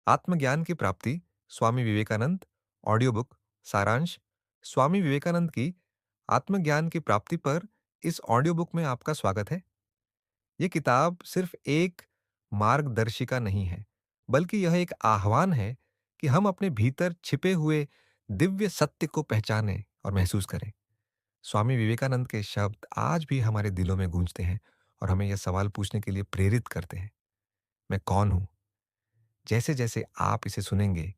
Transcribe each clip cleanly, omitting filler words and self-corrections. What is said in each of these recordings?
आत्मज्ञान की प्राप्ति, स्वामी विवेकानंद। ऑडियो बुक सारांश। स्वामी विवेकानंद की आत्मज्ञान की प्राप्ति पर इस ऑडियो बुक में आपका स्वागत है। ये किताब सिर्फ एक मार्गदर्शिका नहीं है, बल्कि यह एक आह्वान है कि हम अपने भीतर छिपे हुए दिव्य सत्य को पहचानें और महसूस करें। स्वामी विवेकानंद के शब्द आज भी हमारे दिलों में गूंजते हैं और हमें यह सवाल पूछने के लिए प्रेरित करते हैं, मैं कौन हूं? जैसे जैसे आप इसे सुनेंगे,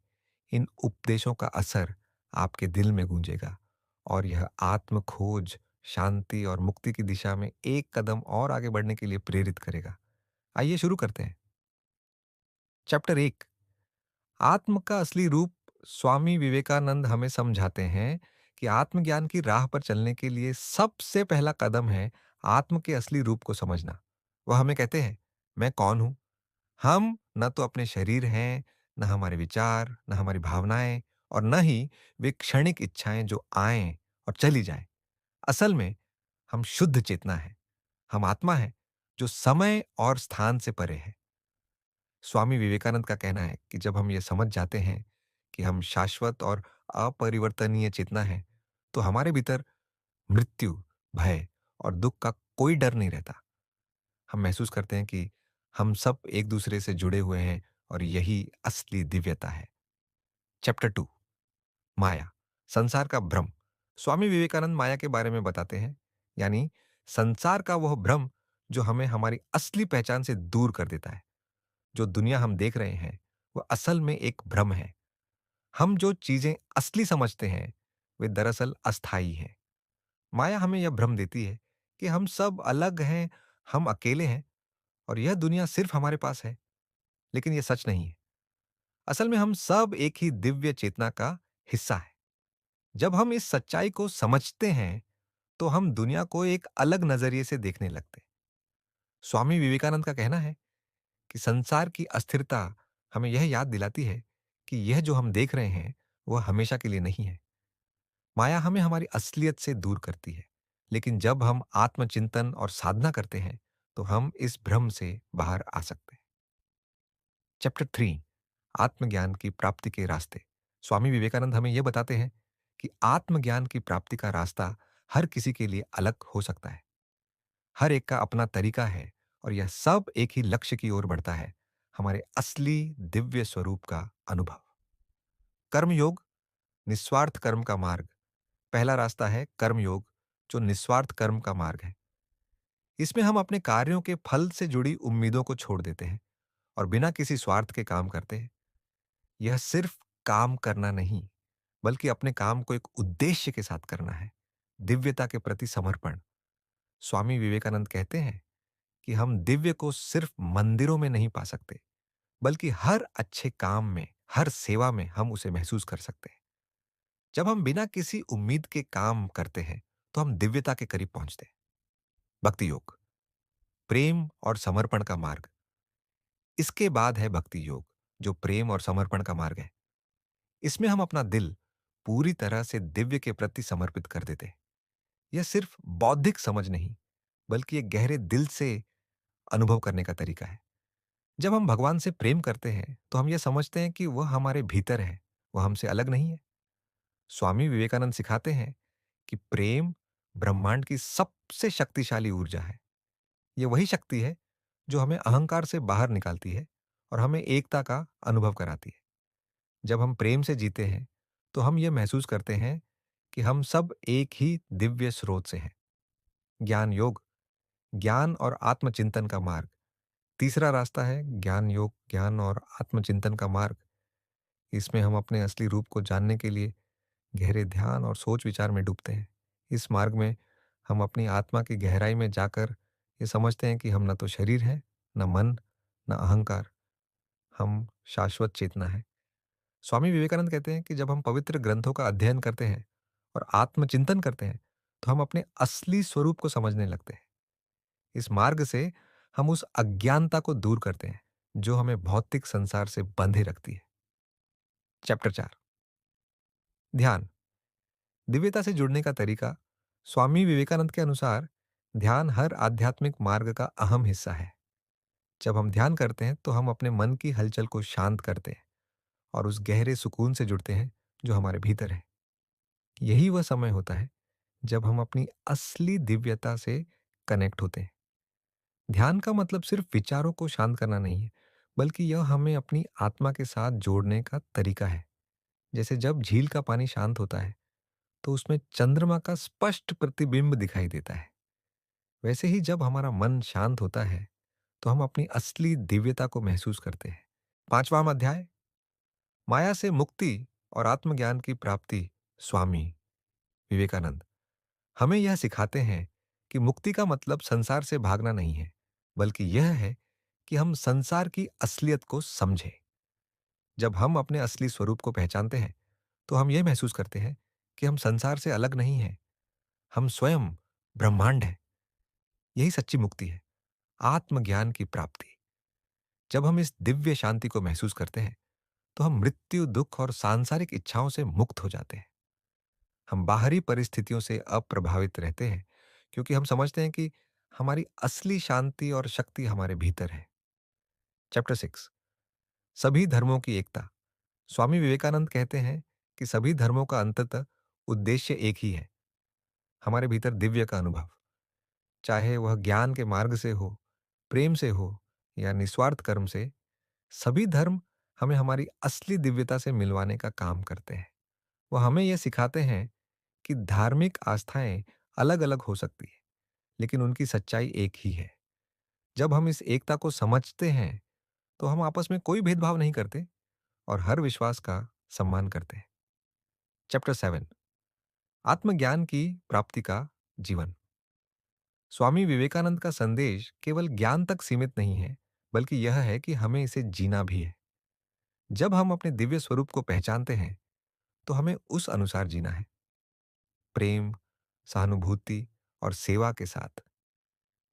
इन उपदेशों का असर आपके दिल में गूंजेगा और यह आत्म खोज, शांति और मुक्ति की दिशा में एक कदम और आगे बढ़ने के लिए प्रेरित करेगा। आइए शुरू करते हैं। चैप्टर 1, आत्म का असली रूप। स्वामी विवेकानंद हमें समझाते हैं कि आत्मज्ञान की राह पर चलने के लिए सबसे पहला कदम है आत्म के असली रूप को समझना। वह हमें कहते हैं, मैं कौन हूं? हम न तो अपने शरीर हैं, न हमारे विचार, न हमारी भावनाएं और न ही वे क्षणिक इच्छाएं जो आएं और चली जाएं। असल में हम शुद्ध चेतना है। हम आत्मा है जो समय और स्थान से परे है। स्वामी विवेकानंद का कहना है कि जब हम ये समझ जाते हैं कि हम शाश्वत और अपरिवर्तनीय चेतना है, तो हमारे भीतर मृत्यु, भय और दुख का कोई डर नहीं रहता। हम महसूस करते हैं कि हम सब एक दूसरे से जुड़े हुए हैं और यही असली दिव्यता है। चैप्टर 2, माया, संसार का भ्रम। स्वामी विवेकानंद माया के बारे में बताते हैं, यानी संसार का वह भ्रम जो हमें हमारी असली पहचान से दूर कर देता है। जो दुनिया हम देख रहे हैं, वह असल में एक भ्रम है। हम जो चीजें असली समझते हैं, वे दरअसल अस्थायी हैं। माया हमें यह भ्रम देती है कि हम सब अलग हैं, हम अकेले हैं और यह दुनिया सिर्फ हमारे पास है। लेकिन यह सच नहीं है। असल में हम सब एक ही दिव्य चेतना का हिस्सा है। जब हम इस सच्चाई को समझते हैं, तो हम दुनिया को एक अलग नजरिए से देखने लगते हैं। स्वामी विवेकानंद का कहना है कि संसार की अस्थिरता हमें यह याद दिलाती है कि यह जो हम देख रहे हैं, वह हमेशा के लिए नहीं है। माया हमें हमारी असलियत से दूर करती है, लेकिन जब हम आत्मचिंतन और साधना करते हैं, तो हम इस भ्रम से बाहर आ सकते हैं। चैप्टर 3, आत्मज्ञान की प्राप्ति के रास्ते। स्वामी विवेकानंद हमें यह बताते हैं कि आत्मज्ञान की प्राप्ति का रास्ता हर किसी के लिए अलग हो सकता है। हर एक का अपना तरीका है और यह सब एक ही लक्ष्य की ओर बढ़ता है, हमारे असली दिव्य स्वरूप का अनुभव। कर्मयोग, निस्वार्थ कर्म का मार्ग। पहला रास्ता है कर्मयोग, जो निस्वार्थ कर्म का मार्ग है। इसमें हम अपने कार्यों के फल से जुड़ी उम्मीदों को छोड़ देते हैं और बिना किसी स्वार्थ के काम करते हैं। यह सिर्फ काम करना नहीं, बल्कि अपने काम को एक उद्देश्य के साथ करना है, दिव्यता के प्रति समर्पण। स्वामी विवेकानंद कहते हैं कि हम दिव्य को सिर्फ मंदिरों में नहीं पा सकते, बल्कि हर अच्छे काम में, हर सेवा में हम उसे महसूस कर सकते हैं। जब हम बिना किसी उम्मीद के काम करते हैं, तो हम दिव्यता के करीब पहुंचते हैं। भक्ति योग, प्रेम और समर्पण का मार्ग। इसके बाद है भक्ति योग, जो प्रेम और समर्पण का मार्ग है। इसमें हम अपना दिल पूरी तरह से दिव्य के प्रति समर्पित कर देते हैं। यह सिर्फ बौद्धिक समझ नहीं, बल्कि एक गहरे दिल से अनुभव करने का तरीका है। जब हम भगवान से प्रेम करते हैं, तो हम यह समझते हैं कि वह हमारे भीतर है, वह हमसे अलग नहीं है। स्वामी विवेकानंद सिखाते हैं कि प्रेम ब्रह्मांड की सबसे शक्तिशाली ऊर्जा है। यह वही शक्ति है जो हमें अहंकार से बाहर निकालती है और हमें एकता का अनुभव कराती है। जब हम प्रेम से जीते हैं, तो हम यह महसूस करते हैं कि हम सब एक ही दिव्य स्रोत से हैं। ज्ञान योग, ज्ञान और आत्मचिंतन का मार्ग। तीसरा रास्ता है ज्ञान योग, ज्ञान और आत्मचिंतन का मार्ग। इसमें हम अपने असली रूप को जानने के लिए गहरे ध्यान और सोच विचार में डूबते हैं। इस मार्ग में हम अपनी आत्मा की गहराई में जाकर ये समझते हैं कि हम न तो शरीर है, न मन, न अहंकार। हम शाश्वत चेतना है। स्वामी विवेकानंद कहते हैं कि जब हम पवित्र ग्रंथों का अध्ययन करते हैं और आत्मचिंतन करते हैं, तो हम अपने असली स्वरूप को समझने लगते हैं। इस मार्ग से हम उस अज्ञानता को दूर करते हैं जो हमें भौतिक संसार से बंधे रखती है। चैप्टर 4, ध्यान, दिव्यता से जुड़ने का तरीका। स्वामी विवेकानंद के अनुसार ध्यान हर आध्यात्मिक मार्ग का अहम हिस्सा है। जब हम ध्यान करते हैं, तो हम अपने मन की हलचल को शांत करते हैं और उस गहरे सुकून से जुड़ते हैं जो हमारे भीतर है। यही वह समय होता है जब हम अपनी असली दिव्यता से कनेक्ट होते हैं। ध्यान का मतलब सिर्फ विचारों को शांत करना नहीं है, बल्कि यह हमें अपनी आत्मा के साथ जोड़ने का तरीका है। जैसे जब झील का पानी शांत होता है, तो उसमें चंद्रमा का स्पष्ट प्रतिबिंब दिखाई देता है। वैसे ही जब हमारा मन शांत होता है, तो हम अपनी असली दिव्यता को महसूस करते हैं। 5वां अध्याय, माया से मुक्ति और आत्मज्ञान की प्राप्ति। स्वामी विवेकानंद हमें यह सिखाते हैं कि मुक्ति का मतलब संसार से भागना नहीं है, बल्कि यह है कि हम संसार की असलियत को समझें। जब हम अपने असली स्वरूप को पहचानते हैं, तो हम यह महसूस करते हैं कि हम संसार से अलग नहीं हैं। हम स्वयं ब्रह्मांड हैं। यही सच्ची मुक्ति है, आत्मज्ञान की प्राप्ति। जब हम इस दिव्य शांति को महसूस करते हैं, तो हम मृत्यु, दुख और सांसारिक इच्छाओं से मुक्त हो जाते हैं। हम बाहरी परिस्थितियों से अप्रभावित रहते हैं, क्योंकि हम समझते हैं कि हमारी असली शांति और शक्ति हमारे भीतर है। चैप्टर 6, सभी धर्मों की एकता। स्वामी विवेकानंद कहते हैं कि सभी धर्मों का अंततः उद्देश्य एक ही है, हमारे भीतर दिव्य का अनुभव। चाहे वह ज्ञान के मार्ग से हो, प्रेम से हो या निस्वार्थ कर्म से, सभी धर्म हमें हमारी असली दिव्यता से मिलवाने का काम करते हैं। वह हमें यह सिखाते हैं कि धार्मिक आस्थाएं अलग-अलग हो सकती हैं, लेकिन उनकी सच्चाई एक ही है। जब हम इस एकता को समझते हैं, तो हम आपस में कोई भेदभाव नहीं करते और हर विश्वास का सम्मान करते हैं। चैप्टर 7, आत्मज्ञान की प्राप्ति का जीवन। स्वामी विवेकानंद का संदेश केवल ज्ञान तक सीमित नहीं है, बल्कि यह है कि हमें इसे जीना भी है। जब हम अपने दिव्य स्वरूप को पहचानते हैं, तो हमें उस अनुसार जीना है, प्रेम, सहानुभूति और सेवा के साथ।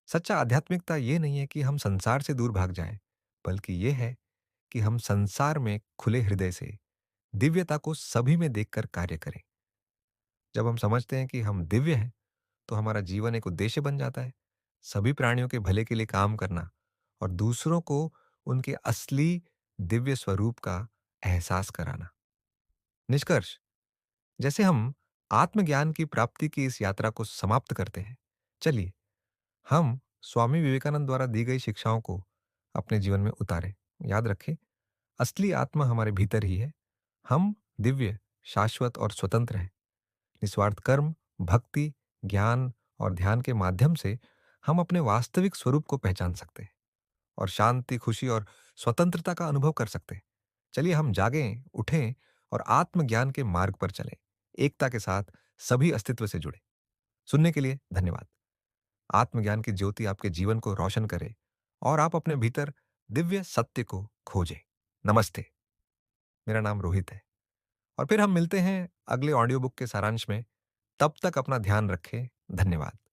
सच्चा आध्यात्मिकता ये नहीं है कि हम संसार से दूर भाग जाएं, बल्कि ये है कि हम संसार में खुले हृदय से दिव्यता को सभी में देखकर कार्य करें। जब हम समझते हैं कि हम दिव्य हैं, तो हमारा जीवन एक उद्देश्य बन जाता है, सभी प्राणियों के भले के लिए काम करना और दूसरों को उनके असली दिव्य स्वरूप का एहसास कराना। निष्कर्ष, जैसे हम आत्मज्ञान की प्राप्ति की इस यात्रा को समाप्त करते हैं, चलिए हम स्वामी विवेकानंद द्वारा दी गई शिक्षाओं को अपने जीवन में उतारें। याद रखें, असली आत्मा हमारे भीतर ही है। हम दिव्य, शाश्वत और स्वतंत्र हैं। निस्वार्थ कर्म, भक्ति, ज्ञान और ध्यान के माध्यम से हम अपने वास्तविक स्वरूप को पहचान सकते हैं और शांति, खुशी और स्वतंत्रता का अनुभव कर सकते हैं। चलिए हम जागें, उठें और आत्मज्ञान के मार्ग पर चलें, एकता के साथ सभी अस्तित्व से जुड़े। सुनने के लिए धन्यवाद। आत्मज्ञान की ज्योति आपके जीवन को रोशन करे और आप अपने भीतर दिव्य सत्य को खोजें। नमस्ते। मेरा नाम रोहित है और फिर हम मिलते हैं अगले ऑडियो बुक के सारांश में। तब तक अपना ध्यान रखें। धन्यवाद।